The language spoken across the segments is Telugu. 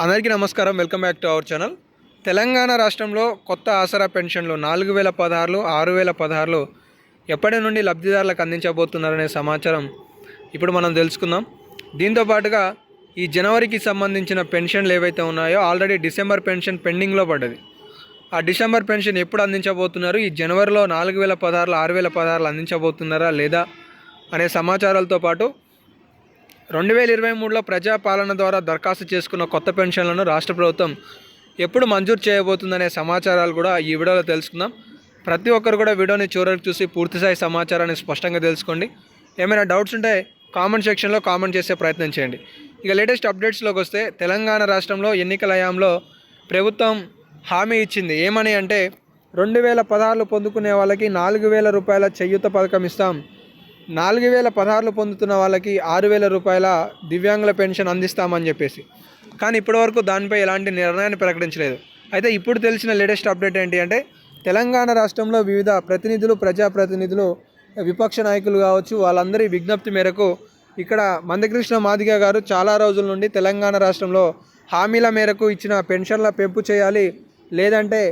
అందరికీ నమస్కారం. Welcome back to our channel. Telangana రాష్ట్రంలో కొత్త ఆసరా పెన్షన్లు 4016, 6016 ఎప్పటి నుండి లబ్ధిదారులకు అందించబోతున్నారనే సమాచారం ఇప్పుడు మనం తెలుసుకుందాం. దీంతో పాటుగా ఈ జనవరికి సంబంధించిన పెన్షన్లు ఏవైతే ఉన్నాయో ఆల్రెడీ డిసెంబర్ పెన్షన్ పెండింగ్లో పడ్డది. ఆ డిసెంబర్ పెన్షన్ ఎప్పుడు అందించబోతున్నారు, ఈ జనవరిలో 4016, 6016 అందించబోతున్నారా లేదా అనే సమాచారాలతో పాటు 2023లో ప్రజాపాలన ద్వారా దరఖాస్తు చేసుకున్న కొత్త పెన్షన్లను రాష్ట్ర ప్రభుత్వం ఎప్పుడు మంజూరు చేయబోతుందనే సమాచారాలు కూడా ఈ వీడియోలో తెలుసుకుందాం. ప్రతి ఒక్కరు కూడా వీడియోని చివరికి చూసి పూర్తిస్థాయి సమాచారాన్ని స్పష్టంగా తెలుసుకోండి. ఏమైనా డౌట్స్ ఉంటే కామెంట్ సెక్షన్లో కామెంట్ చేసే ప్రయత్నం చేయండి. ఇక లేటెస్ట్ అప్డేట్స్లోకి వస్తే, తెలంగాణ రాష్ట్రంలో ఎన్నికల హయాంలో ప్రభుత్వం హామీ ఇచ్చింది. ఏమని అంటే 2016 పొందుకునే వాళ్ళకి 4000 రూపాయల చేయూత పథకం ఇస్తాం, 4016 పొందుతున్న వాళ్ళకి 6000 రూపాయల దివ్యాంగుల పెన్షన్ అందిస్తామని చెప్పేసి. కానీ ఇప్పటివరకు దానిపై ఎలాంటి నిర్ణయాన్ని ప్రకటించలేదు. అయితే ఇప్పుడు తెలిసిన లేటెస్ట్ అప్డేట్ ఏంటి అంటే, తెలంగాణ రాష్ట్రంలో వివిధ ప్రతినిధులు, ప్రజాప్రతినిధులు, విపక్ష నాయకులు కావచ్చు, వాళ్ళందరి విజ్ఞప్తి మేరకు ఇక్కడ మందకృష్ణ మాదిగ గారు చాలా రోజుల నుండి తెలంగాణ రాష్ట్రంలో హామీల మేరకు ఇచ్చిన పెన్షన్ల పెంపు చేయాలి, లేదంటే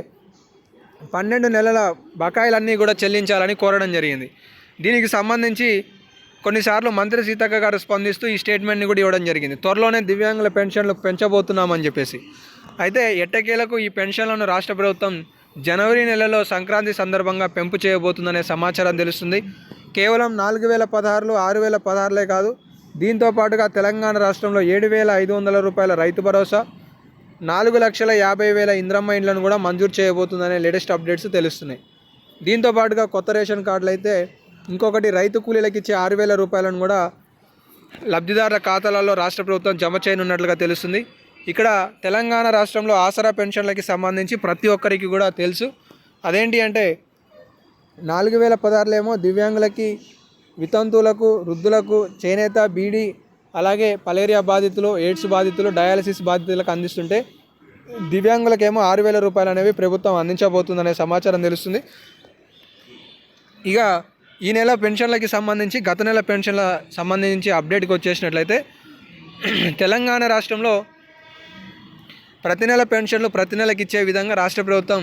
12 నెలల బకాయిలన్నీ కూడా చెల్లించాలని కోరడం జరిగింది. దీనికి సంబంధించి కొన్నిసార్లు మంత్రి సీతక్క గారు స్పందిస్తూ ఈ స్టేట్మెంట్ని కూడా ఇవ్వడం జరిగింది. త్వరలోనే దివ్యాంగుల పెన్షన్లు పెంచబోతున్నామని చెప్పేసి. అయితే ఎట్టకేలకు ఈ పెన్షన్లను రాష్ట్ర ప్రభుత్వం జనవరి నెలలో సంక్రాంతి సందర్భంగా పెంపు చేయబోతుందనే సమాచారం తెలుస్తుంది. కేవలం 4016, 6016 కాదు, దీంతో పాటుగా తెలంగాణ రాష్ట్రంలో 7500 రూపాయల రైతు భరోసా, 4,50,000 ఇంద్రమ్మ ఇండ్లను కూడా మంజూరు చేయబోతుందనే లేటెస్ట్ అప్డేట్స్ తెలుస్తున్నాయి. దీంతో పాటుగా కొత్త రేషన్ కార్డులు అయితే ఇంకొకటి, రైతు కూలీలకు ఇచ్చే 6000 రూపాయలను కూడా లబ్ధిదారుల ఖాతాలలో రాష్ట్ర ప్రభుత్వం జమ చేయనున్నట్లుగా తెలుస్తుంది. ఇక్కడ తెలంగాణ రాష్ట్రంలో ఆసరా పెన్షన్లకి సంబంధించి ప్రతి ఒక్కరికి కూడా తెలుసు. అదేంటి అంటే 4016 ఏమో దివ్యాంగులకి, వితంతువులకు, వృద్ధులకు, చేనేత, బీడీ, అలాగే మలేరియా బాధితులు, ఎయిడ్స్ బాధితులు, డయాలసిస్ బాధితులకు అందిస్తుంటే, దివ్యాంగులకేమో 6000 రూపాయలు అనేవి ప్రభుత్వం అందించబోతుందనే సమాచారం తెలుస్తుంది. ఇక ఈ నెల పెన్షన్లకి సంబంధించి, గత నెల పెన్షన్ల సంబంధించి అప్డేట్కి వచ్చేసినట్లయితే, తెలంగాణ రాష్ట్రంలో ప్రతి నెల పెన్షన్లు ప్రతి నెలకి ఇచ్చే విధంగా రాష్ట్ర ప్రభుత్వం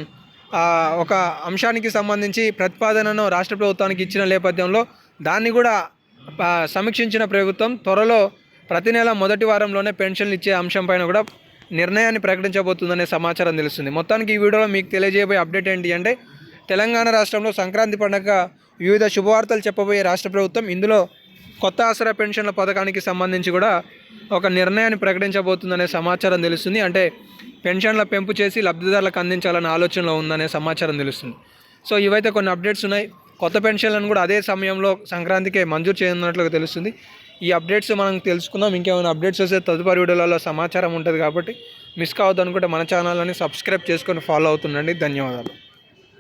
ఒక అంశానికి సంబంధించి ప్రతిపాదనను రాష్ట్ర ప్రభుత్వానికి ఇచ్చిన నేపథ్యంలో దాన్ని కూడా సమీక్షించిన ప్రభుత్వం త్వరలో ప్రతి నెల మొదటి వారంలోనే పెన్షన్లు ఇచ్చే అంశం పైన కూడా నిర్ణయాన్ని ప్రకటించబోతుందనే సమాచారం తెలుస్తుంది. మొత్తానికి ఈ వీడియోలో మీకు తెలియజేయబోయే అప్డేట్ ఏంటి అంటే, తెలంగాణ రాష్ట్రంలో సంక్రాంతి పండుగ వివిధ శుభవార్తలు చెప్పబోయే రాష్ట్ర ప్రభుత్వం ఇందులో కొత్త ఆసరా పెన్షన్ల పథకానికి సంబంధించి కూడా ఒక నిర్ణయాన్ని ప్రకటించబోతుందనే సమాచారం తెలుస్తుంది. అంటే పెన్షన్ల పెంపు చేసి లబ్ధిదారులకు అందించాలనే ఆలోచనలో ఉందనే సమాచారం తెలుస్తుంది. సో ఇవైతే కొన్ని అప్డేట్స్ ఉన్నాయి. కొత్త పెన్షన్లను కూడా అదే సమయంలో సంక్రాంతికే మంజూరు చేయనున్నట్లుగా తెలుస్తుంది. ఈ అప్డేట్స్ మనం తెలుసుకుందాం. ఇంకేమైనా అప్డేట్స్ వస్తే తదుపరి వీడియోలలో సమాచారం ఉంటుంది కాబట్టి మిస్ కావద్దు అనుకుంటే మన ఛానల్ని సబ్స్క్రైబ్ చేసుకొని ఫాలో అవుతుండండి. ధన్యవాదాలు.